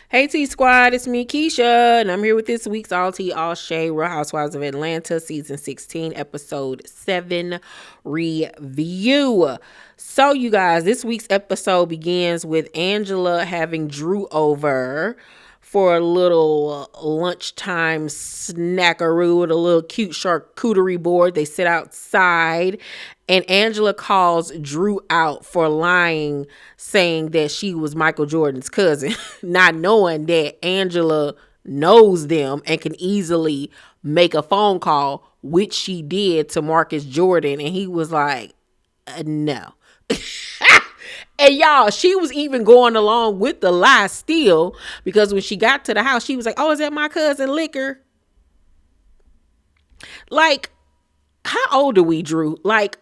Hey T Squad, it's me Keisha, and I'm here with this week's All Tea All Shade Real Housewives of Atlanta season 16 episode 7 review. So you guys, this week's episode begins with Angela having Drew over for a little lunchtime snackaroo with a little cute charcuterie board. They sit outside and Angela calls Drew out for lying, saying that she was Michael Jordan's cousin, not knowing that Angela knows them and can easily make a phone call, which she did to Marcus Jordan. And he was like, no. And y'all, she was even going along with the lie still, because when she got to the house, she was like, oh, is that my cousin Liquor? Like, how old are we, Drew? Like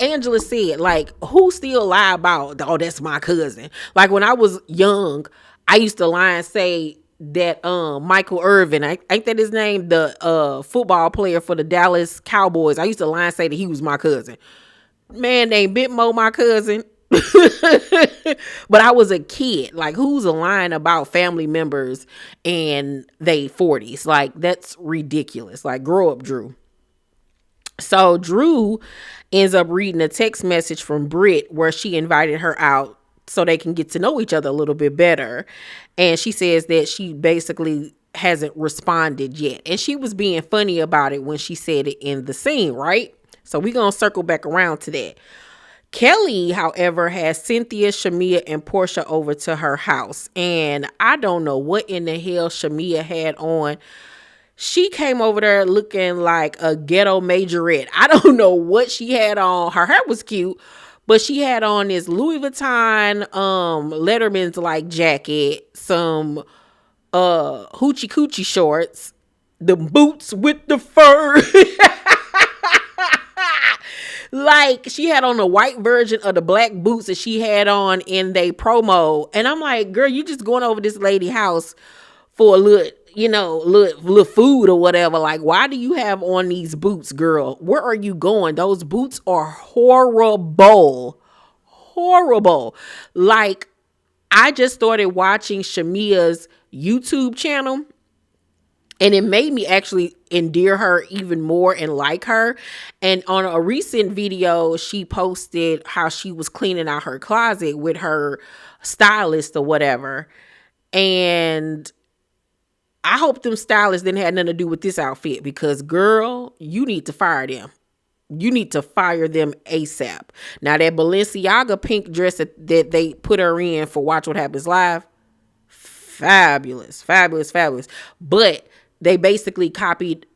Angela said, like, who still lie about, oh, that's my cousin? Like, when I was young, I used to lie and say that Michael Irvin, ain't that his name, the football player for the Dallas Cowboys, I used to lie and say that he was my cousin. Man named Bitmo my cousin. But I was a kid. Like, who's lying about family members and they 40s? Like, that's ridiculous. Like, grow up, Drew. So Drew ends up reading a text message from Brit where she invited her out so they can get to know each other a little bit better. And she says that she basically hasn't responded yet. And she was being funny about it when she said it in the scene, right? So we're going to circle back around to that. Kelly, however, has Cynthia, Shamia, and Porsha over to her house. And I don't know what in the hell Shamia had on. She came over there looking like a ghetto majorette. I don't know what she had on. Her hair was cute, but she had on this Louis Vuitton Letterman's like jacket, some hoochie coochie shorts, the boots with the fur. Like, she had on a white version of the black boots that she had on in they promo. And I'm like, girl, you just going over this lady house for a little food or whatever. Like, why do you have on these boots, girl? Where are you going? Those boots are horrible. Horrible. Like, I just started watching Shamia's YouTube channel, and it made me actually endear her even more and like her. And on a recent video, she posted how she was cleaning out her closet with her stylist or whatever. And I hope them stylists didn't have nothing to do with this outfit, because, girl, you need to fire them. You need to fire them ASAP. Now, that Balenciaga pink dress that they put her in for Watch What Happens Live, fabulous, fabulous, fabulous. But they basically copied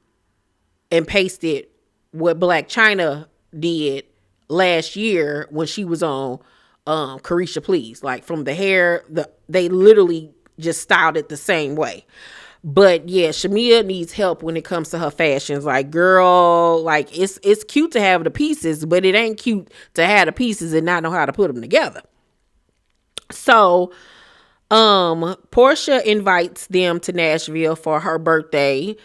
and pasted what Black China did last year when she was on Carisha Please. Like, from the hair, they literally just styled it the same way. But yeah, Shamia needs help when it comes to her fashions. Like, girl, like, it's cute to have the pieces, but it ain't cute to have the pieces and not know how to put them together. So Porsha invites them to Nashville for her birthday,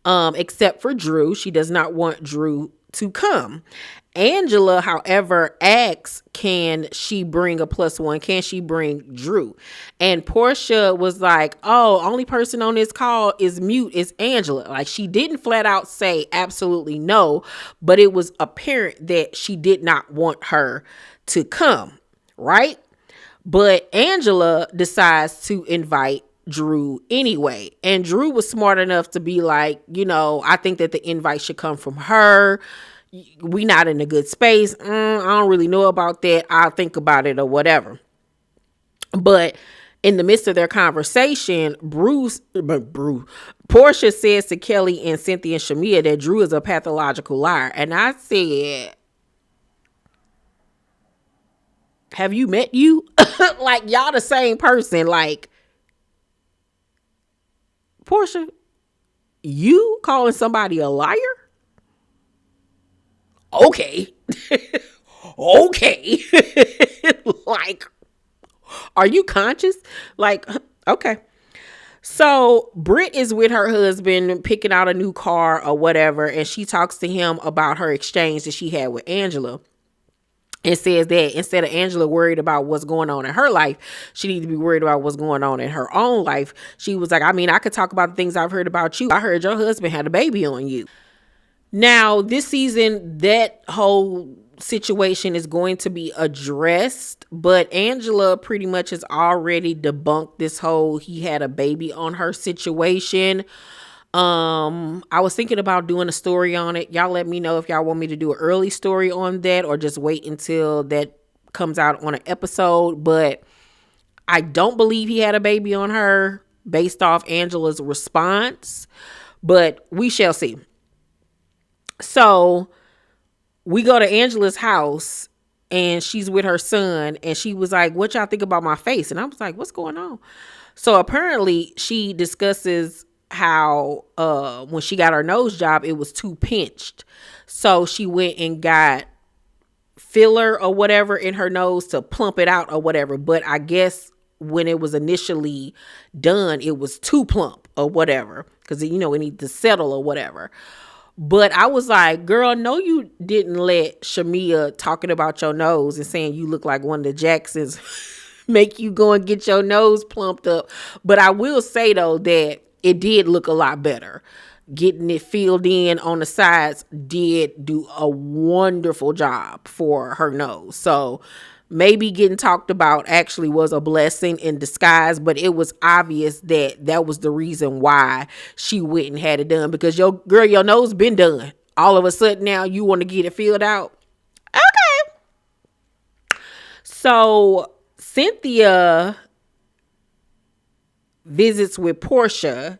except for Drew. She does not want Drew to come. Angela, however, asks, can she bring a plus one? Can she bring Drew? And Porsha was like, oh, only person on this call is mute is Angela. Like, she didn't flat out say absolutely no, but it was apparent that she did not want her to come, right? But Angela decides to invite Drew anyway. And Drew was smart enough to be like, I think that the invite should come from her. We not in a good space. I don't really know about that. I'll think about it or whatever. But in the midst of their conversation, Porsha says to Kelly and Cynthia and Shamia that Drew is a pathological liar. And I said, have you met you? Like, y'all the same person. Like, Porsha, you calling somebody a liar? Okay. Okay. Like, are you conscious? Like, okay. So Britt is with her husband picking out a new car or whatever, and she talks to him about her exchange that she had with Angela. and says that instead of Angela worried about what's going on in her life, she needs to be worried about what's going on in her own life. She was like, I mean, I could talk about the things I've heard about you. I heard your husband had a baby on you. Now, this season, that whole situation is going to be addressed, but Angela pretty much has already debunked this whole he had a baby on her situation. I was thinking about doing a story on it. Y'all let me know if y'all want me to do an early story on that or just wait until that comes out on an episode. But I don't believe he had a baby on her based off Angela's response, but we shall see. So we go to Angela's house and she's with her son and she was like, what y'all think about my face? And I was like, what's going on? So apparently she discusses how when she got her nose job, it was too pinched. So she went and got filler or whatever in her nose to plump it out or whatever. But I guess when it was initially done, it was too plump or whatever because, you know, it needed to settle or whatever. But I was like, girl, no, you didn't let Shamia talking about your nose and saying you look like one of the Jacksons make you go and get your nose plumped up. But I will say, though, that it did look a lot better. Getting it filled in on the sides did do a wonderful job for her nose. So maybe getting talked about actually was a blessing in disguise, but it was obvious that that was the reason why she went and had it done, because your nose been done. All of a sudden now you want to get it filled out. Okay. So Cynthia visits with Porsha,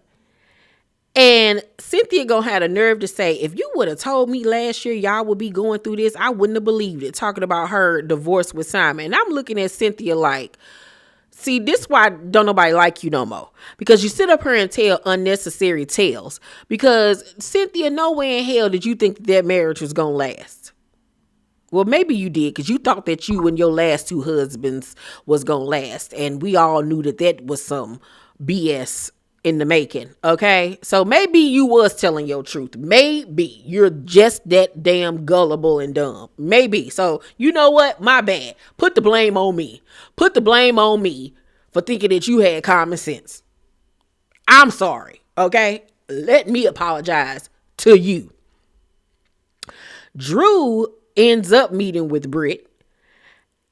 and Cynthia gonna have the nerve to say, if you would have told me last year y'all would be going through this, I wouldn't have believed it, talking about her divorce with Simon. And I'm looking at Cynthia like, see, this is why don't nobody like you no more, because you sit up here and tell unnecessary tales. Because Cynthia, nowhere in hell did you think that marriage was gonna last. Well, maybe you did, because you thought that you and your last two husbands was gonna last, and we all knew that that was some BS in the making. Okay, so maybe you was telling your truth. Maybe you're just that damn gullible and dumb. Maybe. So you know what? My bad. Put the blame on me. Put the blame on me for thinking that you had common sense. I'm sorry. Okay, let me apologize to you. Drew ends up meeting with Britt,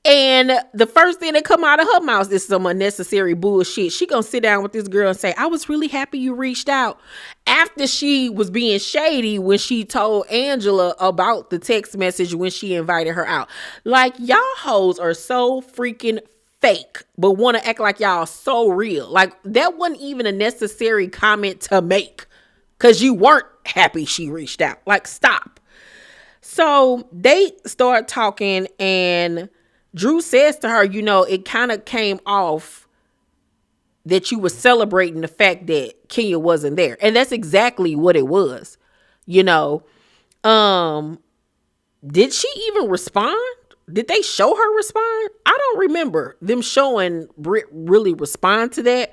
and the first thing that come out of her mouth is some unnecessary bullshit. She gonna sit down with this girl and say, I was really happy you reached out, after she was being shady when she told Angela about the text message when she invited her out. Like, y'all hoes are so freaking fake, but want to act like y'all so real. Like, that wasn't even a necessary comment to make, because you weren't happy she reached out. Like, stop. So they start talking, and Drew says to her, you know, it kind of came off that you were celebrating the fact that Kenya wasn't there. And that's exactly what it was. You know, did she even respond? Did they show her respond? I don't remember them showing Britt really respond to that.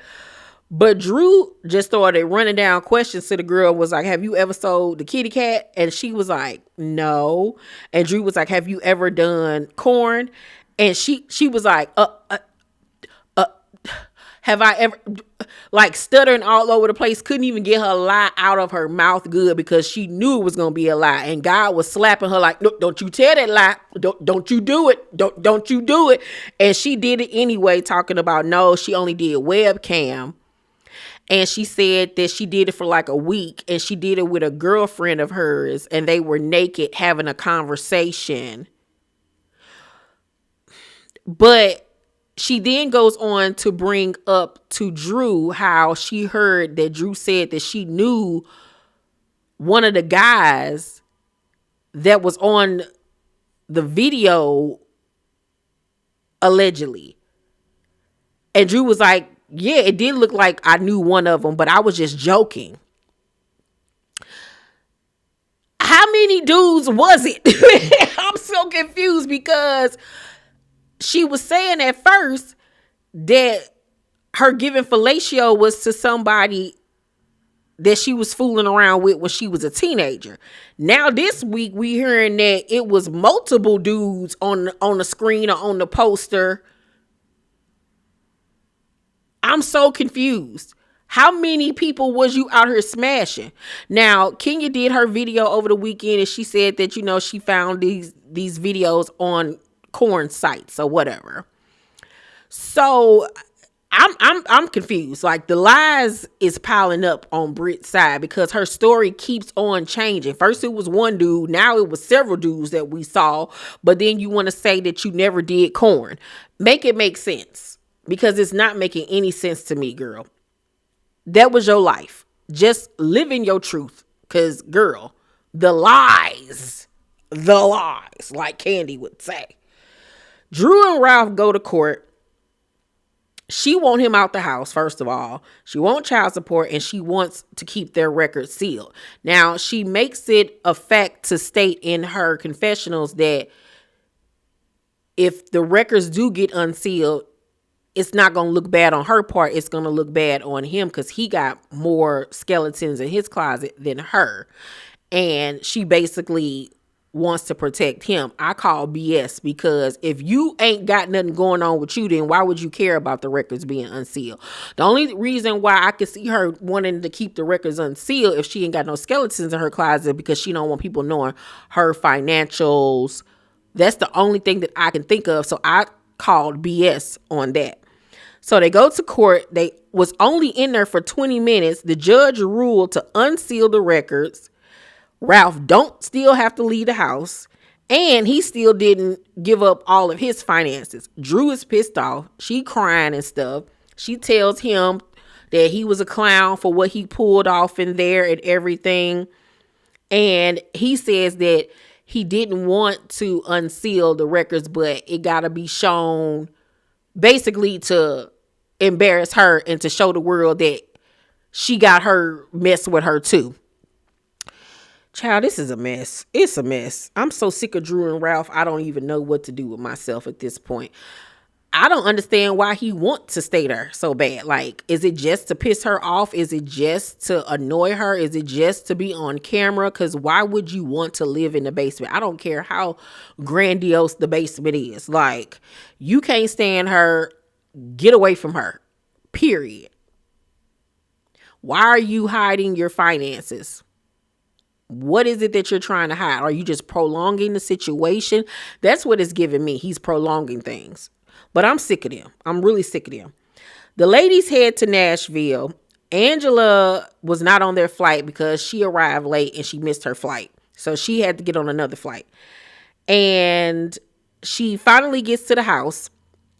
But Drew just started running down questions to the girl, was like, have you ever sold the kitty cat? And she was like, no. And Drew was like, have you ever done corn? And she was like, have I ever, like, stuttering all over the place, couldn't even get her lie out of her mouth good, because she knew it was going to be a lie. And God was slapping her like, no, don't you tell that lie. Don't you do it. Don't you do it. And she did it anyway, talking about, no, she only did webcam. And she said that she did it for like a week, and she did it with a girlfriend of hers, and they were naked having a conversation. But she then goes on to bring up to Drew how she heard that Drew said that she knew one of the guys that was on the video allegedly. And Drew was like, yeah, it did look like I knew one of them, but I was just joking. How many dudes was it? I'm so confused, because she was saying at first that her giving fellatio was to somebody that she was fooling around with when she was a teenager. Now this week we hearing that it was multiple dudes on the screen or on the poster. I'm so confused. How many people was you out here smashing? Now, Kenya did her video over the weekend and she said that, she found these videos on corn sites or whatever. So I'm confused. Like, the lies is piling up on Britt's side because her story keeps on changing. First it was one dude, now it was several dudes that we saw, but then you want to say that you never did corn. Make it make sense, because it's not making any sense to me, girl. That was your life. Just living your truth. Because, girl, the lies, like Candy would say. Drew and Ralph go to court. She want him out the house, first of all. She wants child support, and she wants to keep their records sealed. Now, she makes it a fact to state in her confessionals that if the records do get unsealed, it's not going to look bad on her part. It's going to look bad on him because he got more skeletons in his closet than her. And she basically wants to protect him. I call BS, because if you ain't got nothing going on with you, then why would you care about the records being unsealed? The only reason why I could see her wanting to keep the records unsealed if she ain't got no skeletons in her closet, because she don't want people knowing her financials. That's the only thing that I can think of. So I called BS on that. So they go to court. They was only in there for 20 minutes. The judge ruled to unseal the records. Ralph don't still have to leave the house. And he still didn't give up all of his finances. Drew is pissed off. She crying and stuff. She tells him that he was a clown for what he pulled off in there and everything. And he says that he didn't want to unseal the records, but it got to be shown basically to embarrass her and to show the world that she got her mess with her too. Child, this is a mess. It's a mess. I'm so sick of Drew and Ralph. I don't even know what to do with myself at this point. I don't understand why he wants to stay there so bad. Like, is it just to piss her off? Is it just to annoy her? Is it just to be on camera? Because why would you want to live in the basement? I don't care how grandiose the basement is. Like, you can't stand her. Get away from her. Period. Why are you hiding your finances? What is it that you're trying to hide? Are you just prolonging the situation? That's what it's giving me. He's prolonging things. But I'm sick of them. I'm really sick of them. The ladies head to Nashville. Angela was not on their flight because she arrived late and she missed her flight. So she had to get on another flight. And she finally gets to the house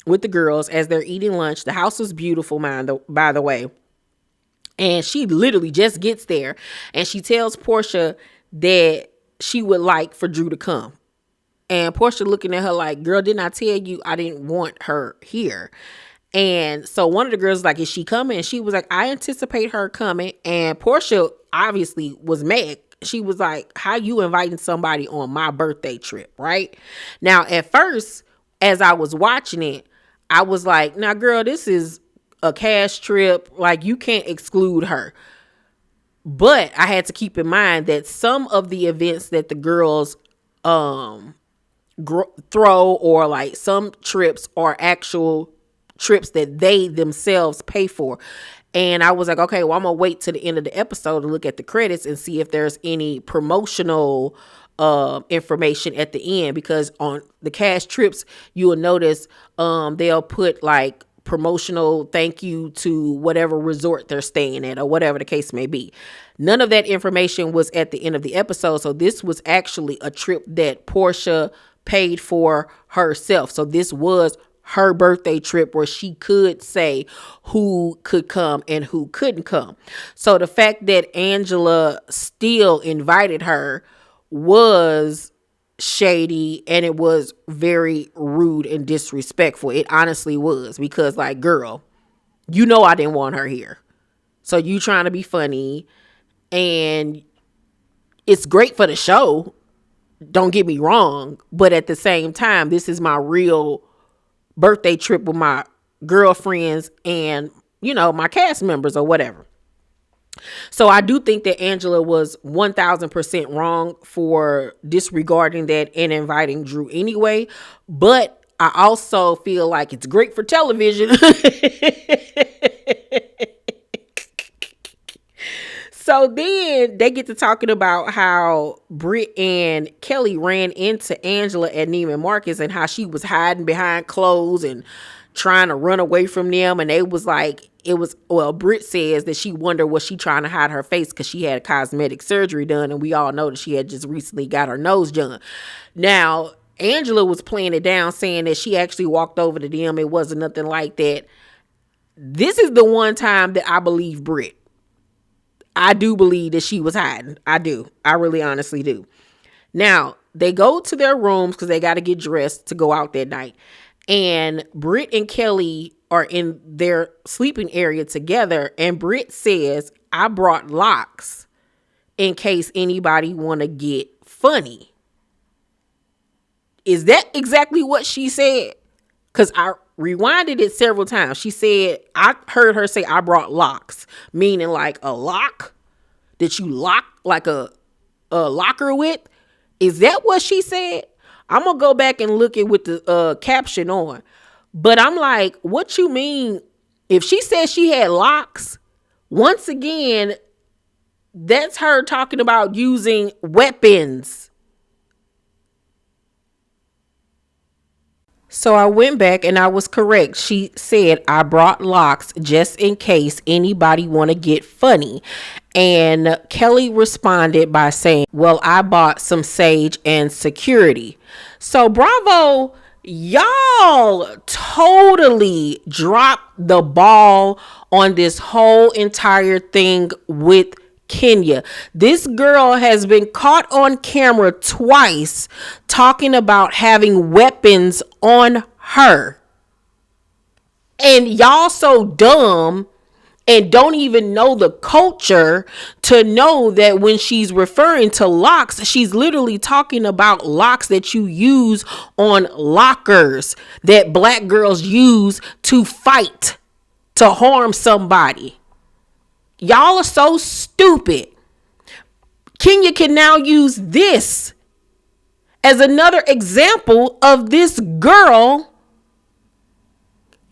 with the girls as they're eating lunch. The house was beautiful, by the way. And she literally just gets there and she tells Porsha that she would like for Drew to come. And Porsha looking at her like, girl, didn't I tell you I didn't want her here? And so one of the girls was like, is she coming? And she was like, I anticipate her coming. And Porsha obviously was mad. She was like, how you inviting somebody on my birthday trip, right? Now, at first, as I was watching it, I was like, now, girl, this is a cash trip. Like, you can't exclude her. But I had to keep in mind that some of the events that the girls throw, or like some trips are actual trips that they themselves pay for. And I was like, okay, well, I'm gonna wait to the end of the episode to look at the credits and see if there's any promotional information at the end, because on the cash trips you will notice they'll put like promotional thank you to whatever resort they're staying at or whatever the case may be. None of that information was at the end of the episode. So this was actually a trip that Porsha paid for herself. So this was her birthday trip where she could say who could come and who couldn't come. So the fact that Angela still invited her was shady, and it was very rude and disrespectful. It honestly was, because like, girl, you know I didn't want her here. So you trying to be funny, and it's great for the show. Don't get me wrong, but at the same time, this is my real birthday trip with my girlfriends and, my cast members or whatever. So I do think that Angela was 1000% wrong for disregarding that and inviting Drew anyway. But I also feel like it's great for television. So then they get to talking about how Britt and Kelly ran into Angela at Neiman Marcus and how she was hiding behind clothes and trying to run away from them. And they was like, Britt says that she wondered, was she trying to hide her face because she had cosmetic surgery done, and we all know that she had just recently got her nose done. Now, Angela was playing it down, saying that she actually walked over to them. It wasn't nothing like that. This is the one time that I believe Britt. I do believe that she was hiding. I do. I really honestly do. Now, they go to their rooms because they got to get dressed to go out that night. And Britt and Kelly are in their sleeping area together. And Britt says, I brought locks in case anybody want to get funny. Is that exactly what she said? Because I rewinded it several times. She said, I heard her say, I brought locks, meaning like a lock that you lock like a locker with. Is that what she said? I'm going to go back and look at with the caption on. But I'm like, what you mean? If she said she had locks, once again, that's her talking about using weapons. So I went back and I was correct. She said, I brought locks just in case anybody want to get funny. And Kelly responded by saying, well, I bought some sage and security. So bravo, y'all totally dropped the ball on this whole entire thing with Kenya. This girl has been caught on camera twice talking about having weapons on her. And y'all so dumb and don't even know the culture to know that when she's referring to locks, she's literally talking about locks that you use on lockers that black girls use to fight, to harm somebody. Y'all are so stupid. Kenya can now use this as another example of this girl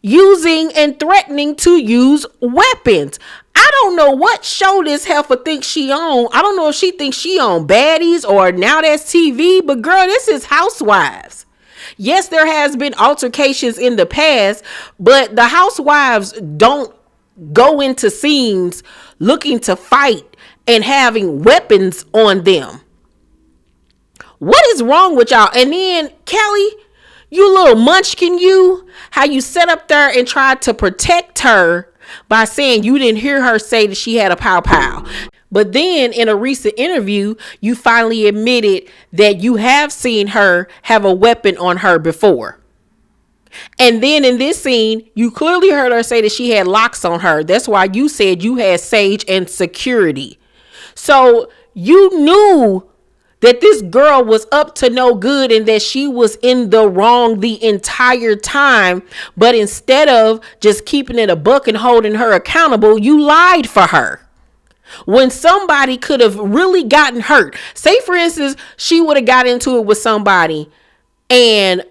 using and threatening to use weapons. I don't know what show this heifer thinks she on. I don't know if she thinks she on Baddies or Now That's TV, but girl, this is Housewives. Yes, there has been altercations in the past, but the Housewives don't go into scenes looking to fight and having weapons on them. What is wrong with y'all? And then Kelly, you little munchkin, how you sat up there and tried to protect her by saying you didn't hear her say that she had a pow pow. But then in a recent interview, you finally admitted that you have seen her have a weapon on her before. And then in this scene, you clearly heard her say that she had locks on her. That's why you said you had sage and security. So you knew that this girl was up to no good and that she was in the wrong the entire time. But instead of just keeping it a buck and holding her accountable, you lied for her. When somebody could have really gotten hurt. Say, for instance, she would have got into it with somebody and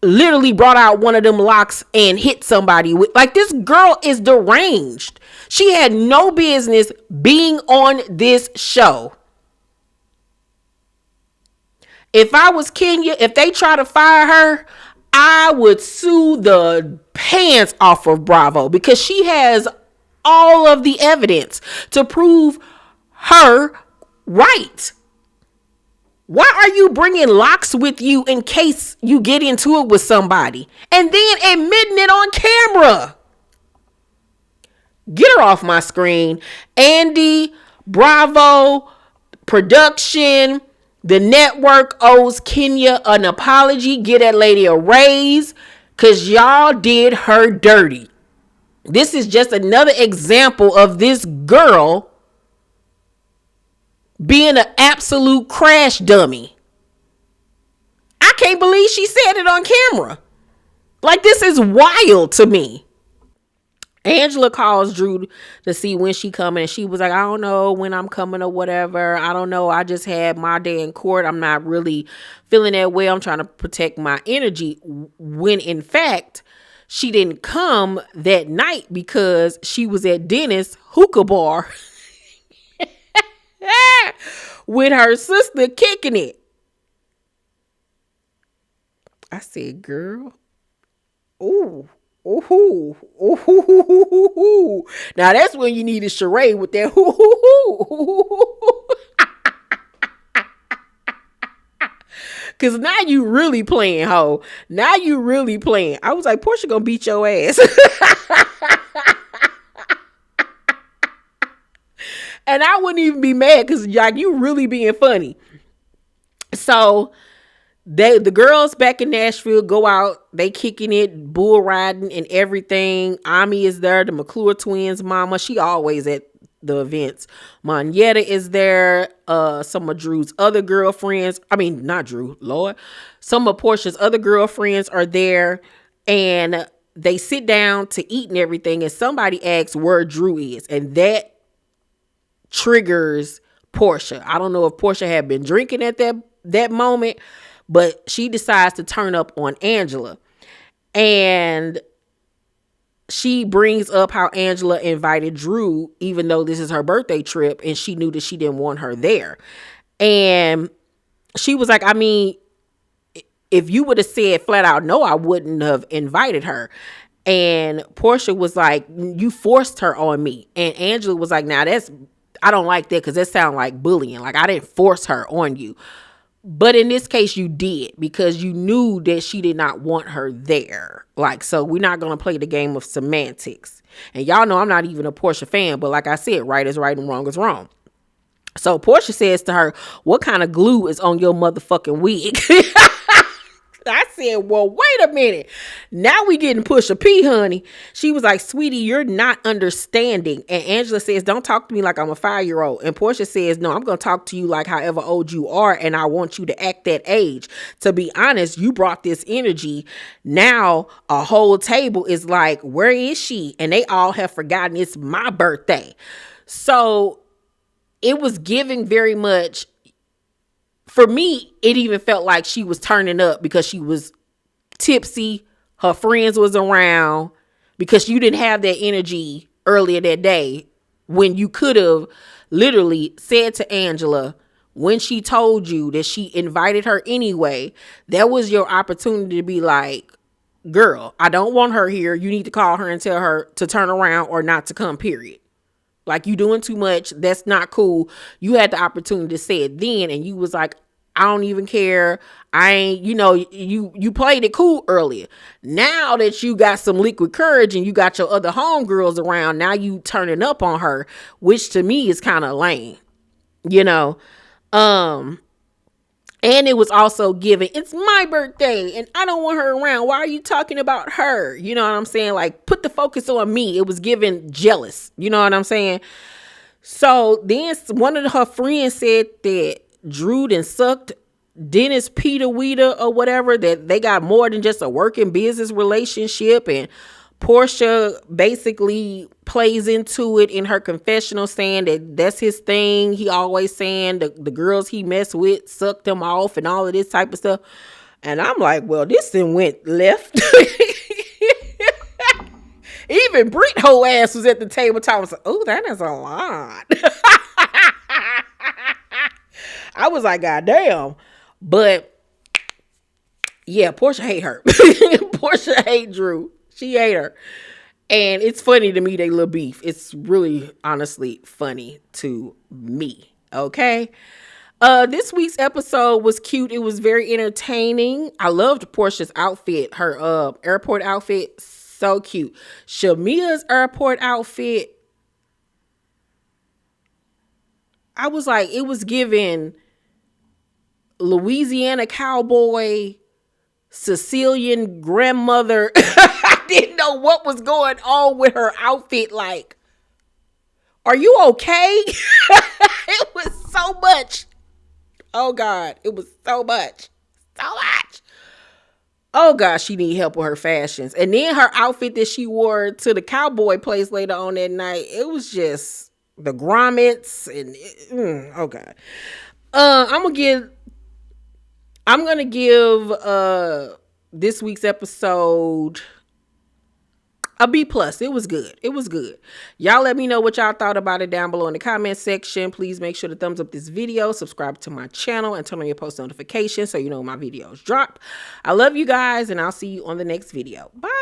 literally brought out one of them locks and hit somebody with, like, this girl is deranged. She had no business being on this show. If I was Kenya, if they try to fire her, I would sue the pants off of Bravo because she has all of the evidence to prove her right. Why are you bringing locks with you in case you get into it with somebody and then admitting it on camera? Get her off my screen. Andy, Bravo, production, the network owes Kenya an apology. Get that lady a raise because y'all did her dirty. This is just another example of this girl being an absolute crash dummy. I can't believe she said it on camera. Like, this is wild to me. Angela calls Drew to see when she coming, and she was like, I don't know when I'm coming or whatever. I don't know. I just had my day in court. I'm not really feeling that way. I'm trying to protect my energy. When in fact, she didn't come that night because she was at Dennis hookah bar with her sister kicking it. I said, girl, ooh. Ooh, ooh, ooh. Now that's when you need a charade with that. Cause now you really playing, ho. Now you really playing. I was like, Porsha gonna beat your ass. And I wouldn't even be mad because like you really being funny. So the girls back in Nashville go out, they kicking it, bull riding and everything. Ami is there, the McClure twins mama. She always at the events. Monyetta is there. Some of Drew's other girlfriends. I mean, not Drew, Lord. Some of Porsha's other girlfriends are there. And they sit down to eat and everything. And somebody asks where Drew is. And that triggers Porsha. I don't know if Porsha had been drinking at that moment, but she decides to turn up on Angela. And she brings up how Angela invited Drew, even though this is her birthday trip, and she knew that she didn't want her there. And she was like, I mean, if you would have said flat out, no, I wouldn't have invited her. And Porsha was like, you forced her on me. And Angela was like, now I don't like that because that sounds like bullying. Like I didn't force her on you. But in this case, you did because you knew that she did not want her there. Like, so we're not going to play the game of semantics. And y'all know I'm not even a Porsha fan, but like I said, right is right and wrong is wrong. So Porsha says to her, what kind of glue is on your motherfucking wig? I said, well, wait a minute. Now we getting Porsha P, honey. She was like, sweetie, you're not understanding. And Angela says, don't talk to me like I'm a 5-year-old. And Porsha says, no, I'm going to talk to you like however old you are. And I want you to act that age. To be honest, you brought this energy. Now a whole table is like, where is she? And they all have forgotten it's my birthday. So it was giving very much. For me, it even felt like she was turning up because she was tipsy. Her friends was around because you didn't have that energy earlier that day when you could have literally said to Angela when she told you that she invited her anyway, that was your opportunity to be like, girl, I don't want her here. You need to call her and tell her to turn around or not to come, period. Like, you doing too much. That's not cool. You had the opportunity to say it then, and you was like, I don't even care. I ain't, you played it cool earlier. Now that you got some liquid courage and you got your other homegirls around, now you turning up on her, which to me is kind of lame, And it was also given, it's my birthday and I don't want her around. Why are you talking about her? You know what I'm saying? Like, put the focus on me. It was given jealous. You know what I'm saying? So then one of her friends said that Drew done sucked Dennis Peter Weeder or whatever, that they got more than just a working business relationship. And Porsha basically plays into it in her confessional, saying that that's his thing. He always saying the girls he messed with sucked him off and all of this type of stuff. And I'm like, well, this thing went left. Even Brit whole ass was at the table talking. I was like, oh, that is a lot. I was like, God damn. But yeah, Porsha hate her. Porsha hate Drew. She hate her. And it's funny to me, they little beef. It's really, honestly, funny to me. Okay. This week's episode was cute. It was very entertaining. I loved Porsha's outfit. Her airport outfit, so cute. Shamia's airport outfit, I was like, it was giving Louisiana cowboy, Sicilian grandmother. I didn't know what was going on with her outfit. Like, are you okay? It was so much. Oh God, it was so much. So much. Oh gosh, she need help with her fashions. And then her outfit that she wore to the cowboy place later on that night, it was just the grommets and oh god. I'm gonna give this week's episode a B plus. It was good. It was good. Y'all let me know what y'all thought about it down below in the comment section. Please make sure to thumbs up this video, subscribe to my channel, and turn on your post notifications so you know when my videos drop. I love you guys, and I'll see you on the next video. Bye.